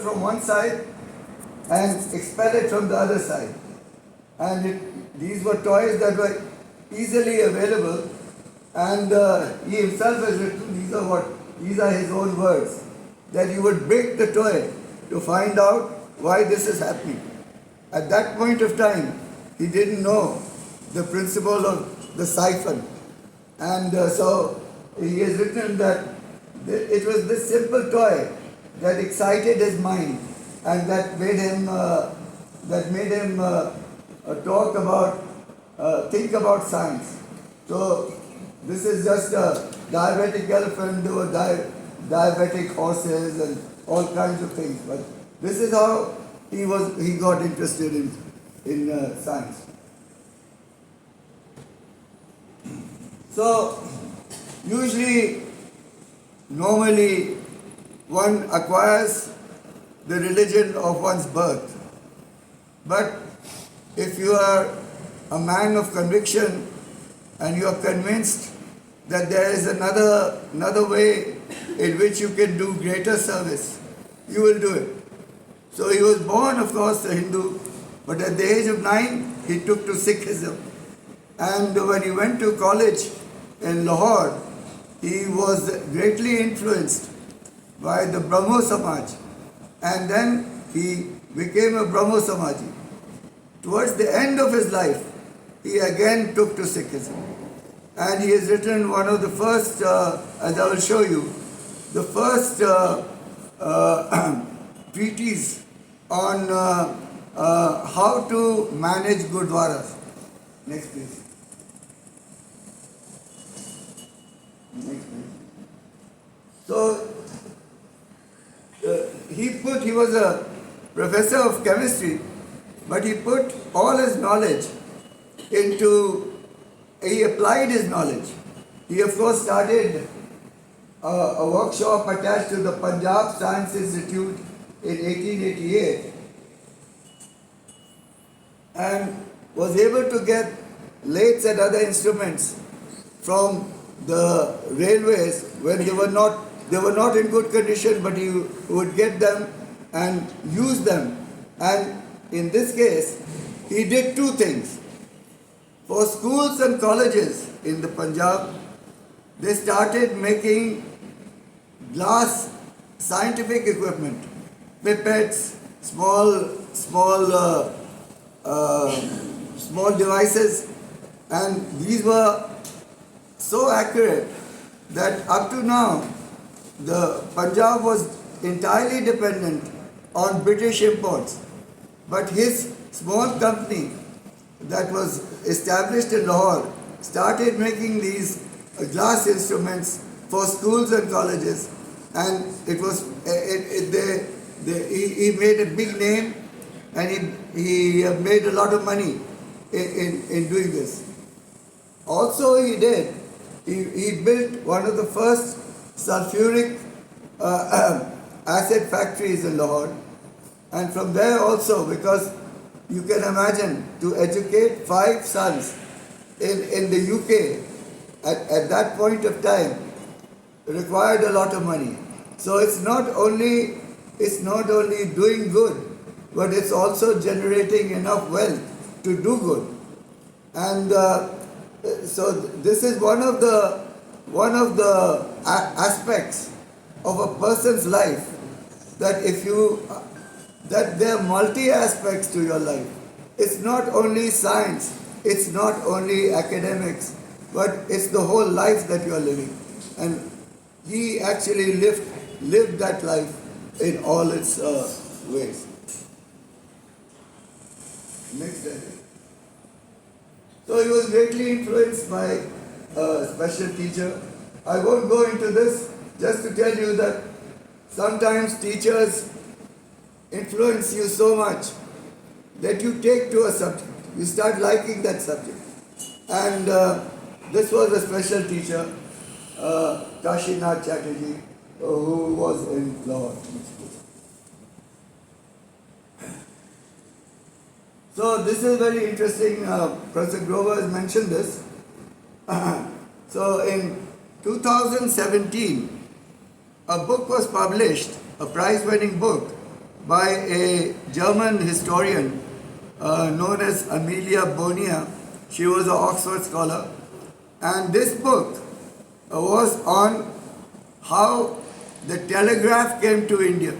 from one side and expel it from the other side. And these were toys that were easily available, and he himself has written, these are his own words, that you would break the toy to find out why this is happening. At that point of time, he didn't know the principle of the siphon. And so he has written that it was this simple toy that excited his mind and that made him talk about, think about science. So this is just a diabetic elephant, there were diabetic horses and all kinds of things. But this is how he got interested in science. So normally one acquires the religion of one's birth. But if you are a man of conviction and you are convinced that there is another way in which you can do greater service, you will do it. So he was born, of course, a Hindu, but at the age of 9, he took to Sikhism. And when he went to college in Lahore, he was greatly influenced by the Brahmo Samaj. And then he became a Brahmo Samaji. Towards the end of his life, he again took to Sikhism. And he has written one of the first, as I will show you, the first treatise on how to manage Gurdwaras. Next please. Next please. So, he was a professor of chemistry, but he put all his knowledge he applied his knowledge. He of course started a workshop attached to the Punjab Science Institute in 1888 and was able to get lathes and other instruments from the railways when they were not in good condition, but he would get them and use them. And in this case, he did two things. For schools and colleges in the Punjab, they started making glass scientific equipment, pipettes, small devices, and these were so accurate that up to now, the Punjab was entirely dependent on British imports. But his small company that was established in Lahore started making these glass instruments for schools and colleges, and he made a big name, and he made a lot of money in doing this. Also he built one of the first sulfuric acid factories in Lahore, and from there also, because you can imagine, to educate 5 sons in the UK at that point of time required a lot of money. So it's not only doing good, but it's also generating enough wealth to do good. And so this is one of the aspects of a person's life, that that there are multi aspects to your life. It's not only science, it's not only academics, but it's the whole life that you are living. And he actually lived that life in all its ways. Next slide. So he was greatly influenced by a special teacher. I won't go into this, just to tell you that sometimes teachers influence you so much that you take to a subject. You start liking that subject. And this was a special teacher, Kashinath Chatterjee, who was in Lahore. So this is very interesting. Professor Grover has mentioned this. So in 2017, a book was published, a prize-winning book, by a German historian known as Amelia Bonia. She was an Oxford scholar. And this book was on how the telegraph came to India.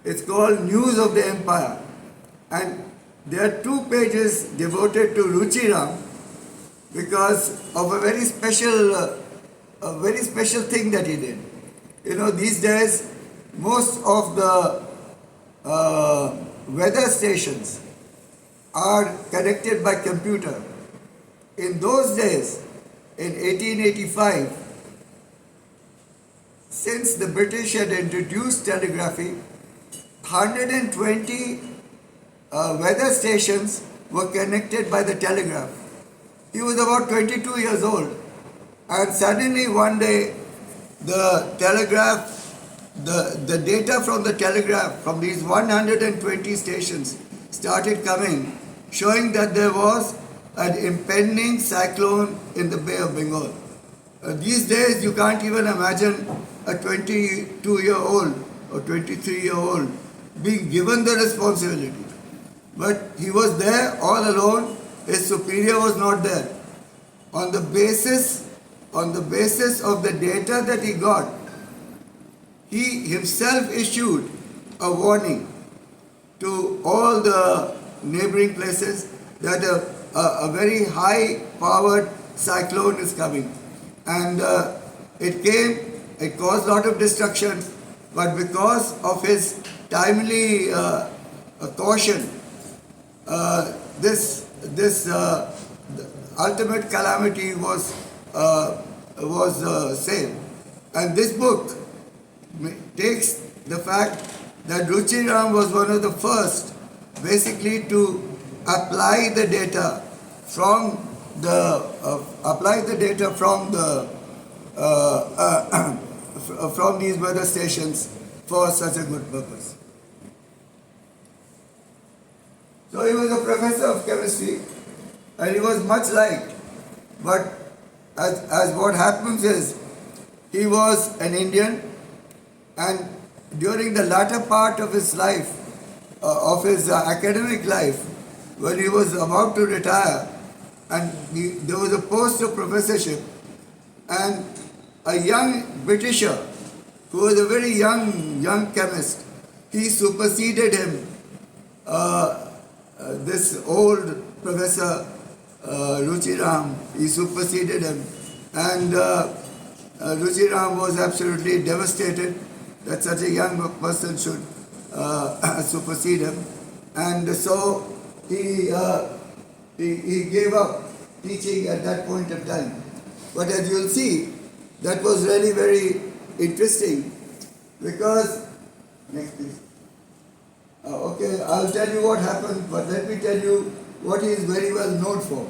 It's called News of the Empire. And there are 2 pages devoted to Ruchi Ram because of a very special thing that he did. You know, these days, most of the weather stations are connected by computer. In those days, in 1885, since the British had introduced telegraphy, 120 weather stations were connected by the telegraph. He was about 22 years old, and suddenly one day the telegraph, the data from the telegraph from these 120 stations started coming, showing that there was an impending cyclone in the Bay of Bengal. These days you can't even imagine a 22-year-old or 23-year-old being given the responsibility. But he was there all alone, his superior was not there. On the basis of the data that he got, he himself issued a warning to all the neighboring places that a very high powered cyclone is coming. And it caused a lot of destruction, but because of his timely caution, this ultimate calamity was saved. And this book takes the fact that Ruchi Ram was one of the first basically to apply the data from from these weather stations for such a good purpose. So he was a professor of chemistry and he was much liked. But as what happens is, he was an Indian, and during the latter part of his life, of his academic life, when he was about to retire, and there was a post of professorship, and a young Britisher who was a very young chemist, he superseded him. This old professor Ruchi Ram, he superseded him, and Ruchi Ram was absolutely devastated that such a young person should supersede him, and so he gave up teaching at that point of time. But as you'll see, that was really very interesting because, next please. Okay, I'll tell you what happened, but let me tell you what he is very well known for.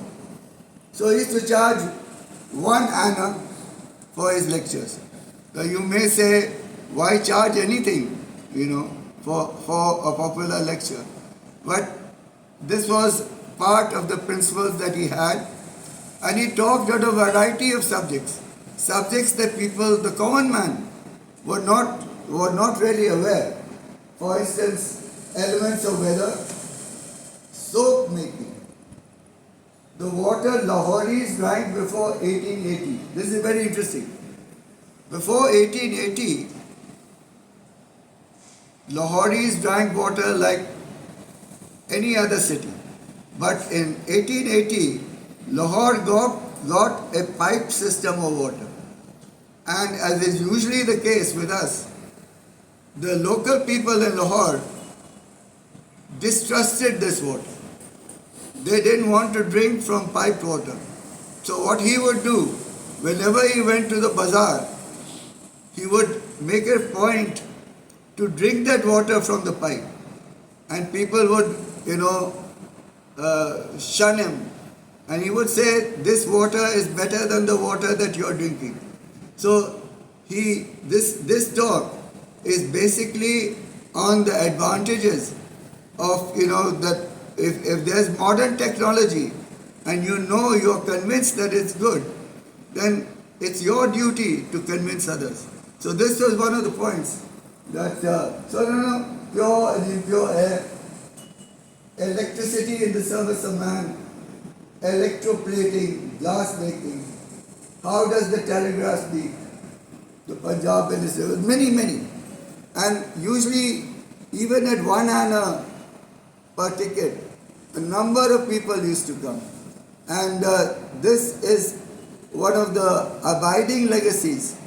So he used to charge 1 anna for his lectures. So you may say, why charge anything, for a popular lecture? But this was part of the principles that he had, and he talked on a variety of subjects that people, the common man, were not really aware. For instance, elements of weather, soap making. The water Lahoris drank before 1880. This is very interesting. Before 1880, Lahoris drank water like any other city. But in 1880, Lahore got a pipe system of water. And as is usually the case with us, the local people in Lahore distrusted this water. They didn't want to drink from piped water. So what he would do, whenever he went to the bazaar, he would make a point to drink that water from the pipe. And people would, shun him. And he would say, this water is better than the water that you are drinking. So this talk is basically on the advantages of, that if there's modern technology and you're convinced that it's good, then it's your duty to convince others. So this was one of the points that, pure and impure air, electricity in the service of man, electroplating, glass making. How does the telegraph speak? The Punjab minister, many, many. And usually, even at 1 anna per ticket, a number of people used to come. And this is one of the abiding legacies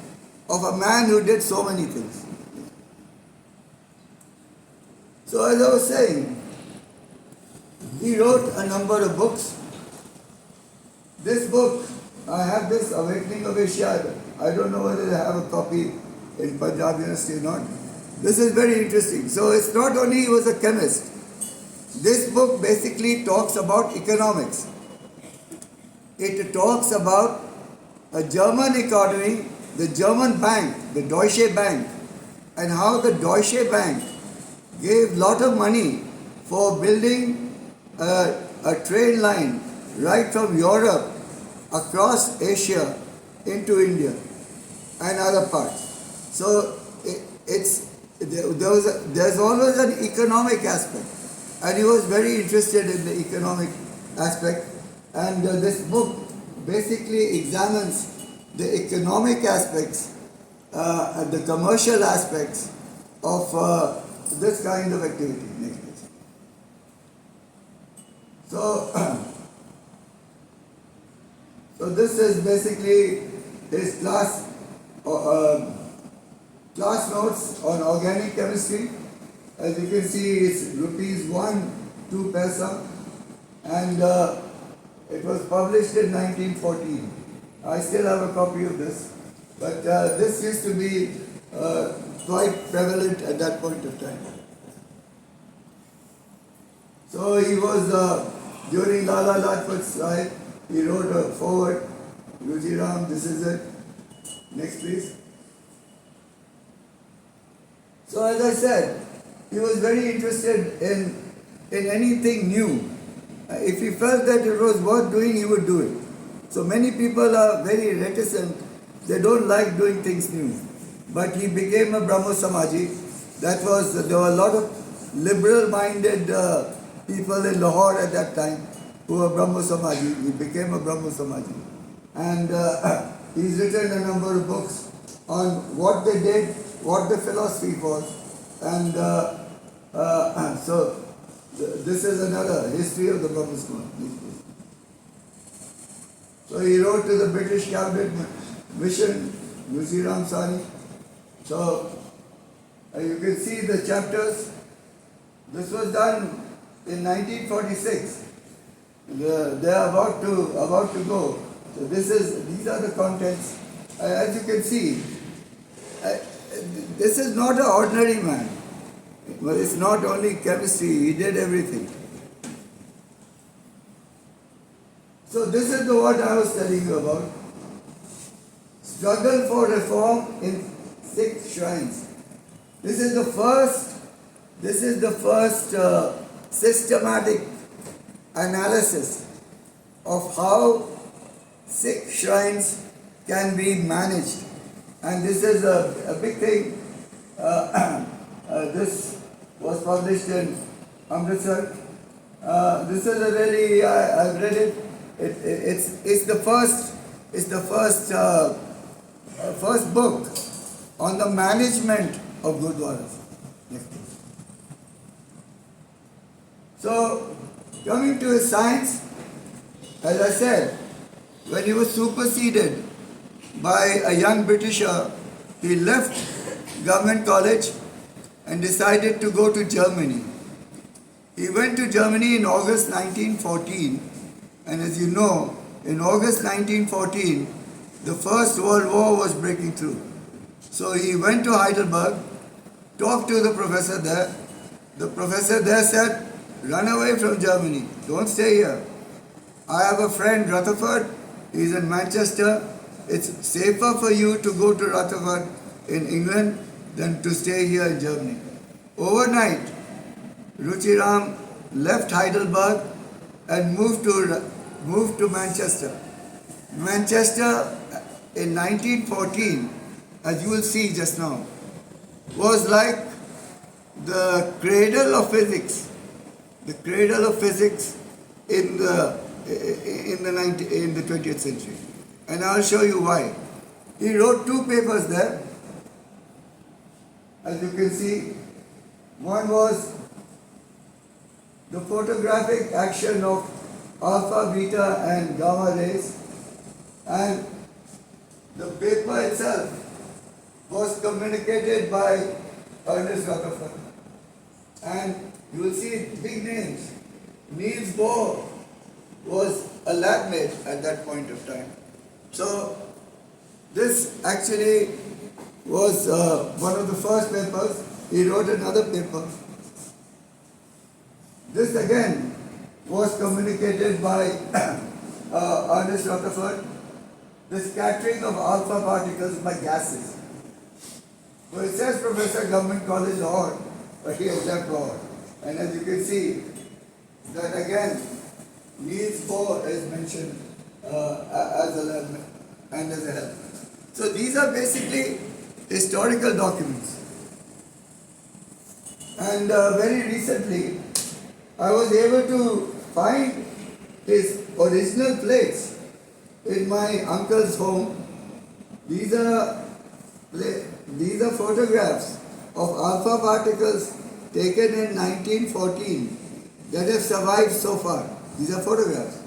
of a man who did so many things. So as I was saying, he wrote a number of books. This book, I have this Awakening of Asia. I don't know whether they have a copy in Punjab University or not. This is very interesting. So it's not only he was a chemist. This book basically talks about economics. It talks about a German economy, the German bank, the Deutsche Bank, and how the Deutsche Bank gave lot of money for building a train line right from Europe across Asia into India and other parts. So there's always an economic aspect, and he was very interested in the economic aspect. And this book basically examines the economic aspects and the commercial aspects of this kind of activity. Next please. So this is basically his class notes on organic chemistry. As you can see, it's rupees 1, 2 paisa, and it was published in 1914. I still have a copy of this, but this used to be quite prevalent at that point of time. So he was, during Lala Lajpat's life, he wrote a foreword, Ruchi Ram, this is it. Next please. So as I said, he was very interested in anything new. If he felt that it was worth doing, he would do it. So many people are very reticent, they don't like doing things new. But he became a Brahmo Samaji. There were a lot of liberal-minded people in Lahore at that time who were Brahmo Samaji. He became a Brahmo Samaji. And he's written a number of books on what they did, what the philosophy was. And so this is another history of the Brahmo Samaji. So he wrote to the British Cabinet Mission, Ruchi Ram Sahni. So you can see the chapters. This was done in 1946. They are about to go. So these are the contents. As you can see, this is not an ordinary man. But it's not only chemistry, he did everything. So this is what I was telling you about. Struggle for reform in 6 shrines. This is the first systematic analysis of how 6 shrines can be managed. And this is a big thing. This was published in Amritsar. This is a really, I've read it. It's the first book on the management of Gurdwaras. Next please. So, coming to his science, as I said, when he was superseded by a young Britisher, he left government college and decided to go to Germany. He went to Germany in August 1914, and as you know, in August 1914, the First World War was breaking through. So he went to Heidelberg, talked to the professor there. The professor there said, run away from Germany, don't stay here. I have a friend, Rutherford, he's in Manchester. It's safer for you to go to Rutherford in England than to stay here in Germany. Overnight, Ruchi Ram left Heidelberg and moved to Manchester. Manchester in 1914, as you will see just now, was like the cradle of physics, the cradle of physics in the 20th century. And I'll show you why. He wrote two papers there. As you can see, one was the photographic action of alpha, beta and gamma rays, and the paper itself was communicated by Ernest Rutherford. And you will see big names. Niels Bohr was a lab mate at that point of time. So this actually was one of the first papers. He wrote another paper. This again was communicated by Ernest Rutherford, the scattering of alpha particles by gases. Well, it says Professor Government College Lahore, but he has left Lahore. And as you can see, that again, Niels Bohr is mentioned as a lab and as a help. So these are basically historical documents. And very recently, I was able to find his original plates in my uncle's home. These are photographs of alpha particles taken in 1914 that have survived so far. These are photographs.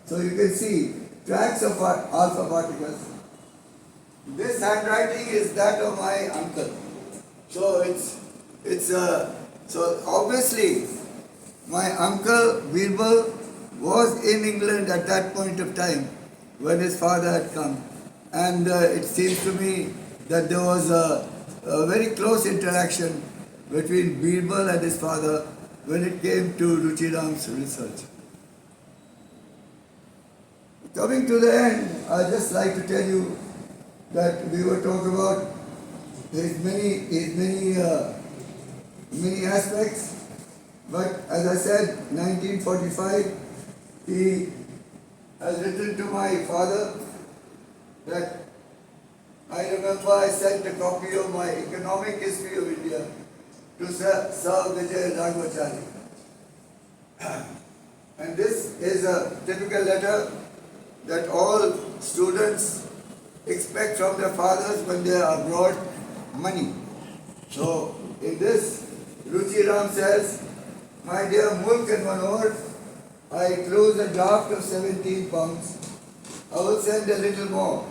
So you can see tracks of alpha particles. This handwriting is that of my uncle. So so obviously my uncle Birbal was in England at that point of time when his father had come, and it seems to me that there was a very close interaction between Birbal and his father when it came to Ruchi Ram's research. Coming to the end, I'd just like to tell you that we were talking about his many aspects, but as I said, 1945, he has written to my father that I remember I sent a copy of my economic history of India to Sir Vijay Raghavachari. And this is a typical letter that all students expect from their fathers when they are abroad, money. So in this, Ruchi Ram says, "My dear Mulk and Manohar, I enclose a draft of 17 pounds. I will send a little more,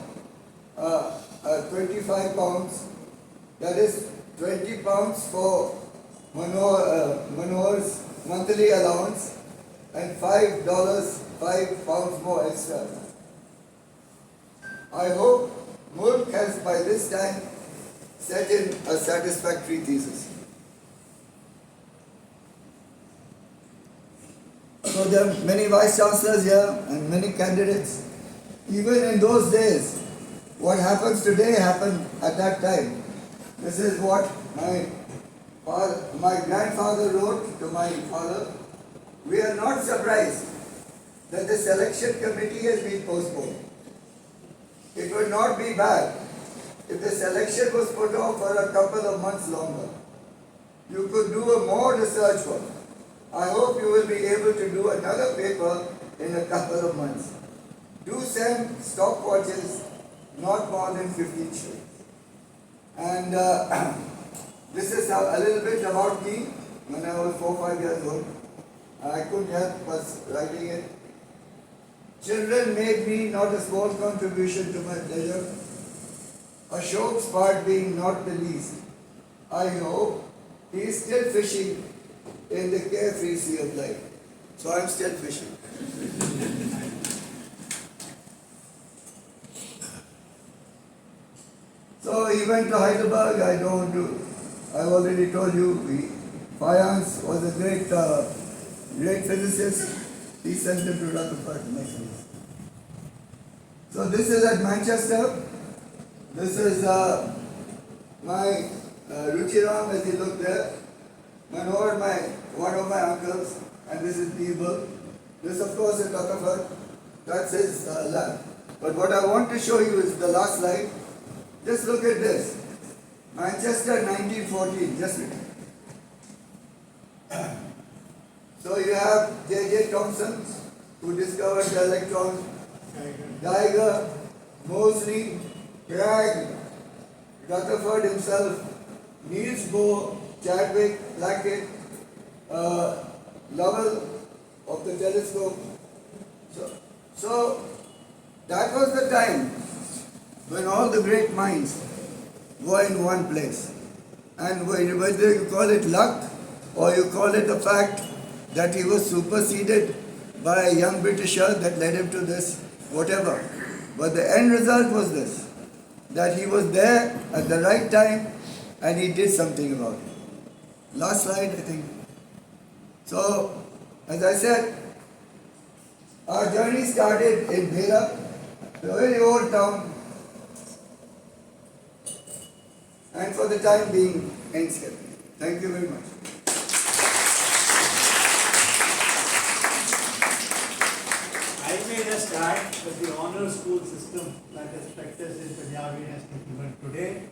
25 pounds. That is 20 pounds for Manohar's monthly allowance and $5, 5 pounds more extra. I hope Mulk has by this time set in a satisfactory thesis." So there are many vice chancellors here and many candidates. Even in those days, what happens today happened at that time. This is what my grandfather wrote to my father. "We are not surprised that the selection committee has been postponed. It would not be bad if the selection was put off for a couple of months longer. You could do a more research work. I hope you will be able to do another paper in a couple of months. Do send stopwatches, not more than 15 shillings." And this is a little bit about me when I was 4 or 5 years old. I couldn't help but writing it. "Children made me not a small contribution to my pleasure, Ashok's part being not the least. I hope he is still fishing in the carefree sea of life." So I'm still fishing. So he went to Heidelberg. I've already told you, Fayance was a great physicist. He sent him to Rutherford next week. So this is at Manchester. This is my Ruchi Ram as he looked there. Manohar, one of my uncles, and this is Birbal. This of course is Rutherford. That's his lab. But what I want to show you is the last slide. Just look at this. Manchester 1914, just So you have J.J. Thomson, who discovered the electron, Geiger, Moseley, Bragg, Rutherford himself, Niels Bohr, Chadwick, Blackett, Lovell of the telescope. So that was the time when all the great minds were in one place. And whether you call it luck or you call it the fact that he was superseded by a young Britisher that led him to this, whatever. But the end result was this, that he was there at the right time and he did something about it. Last slide, I think. So, as I said, our journey started in Bhera, a very old town, and for the time being, Ainscaped. Thank you very much. I may just add that the honor school system that is practiced in Punjab University even today,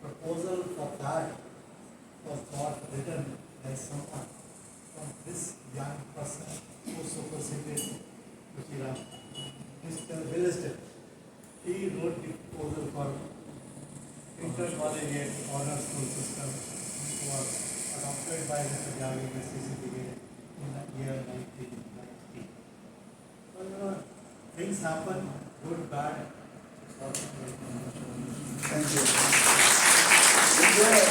proposal for that was not written by someone from this young person who superseded Ruchi Ram, Mr. Williston. He wrote the proposal for intercollegiate honor school system was adopted by the Punjab University certificate in the year 1990. So, things happen, good, bad. Thank you. If there are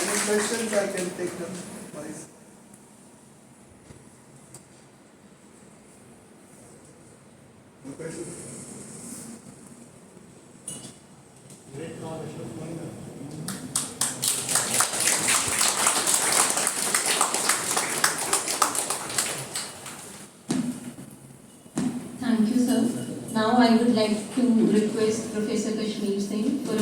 any questions, I can take them, please. No questions? Great call, Ashok. Thank you, sir. Now I would like to request Professor Kashmir Singh for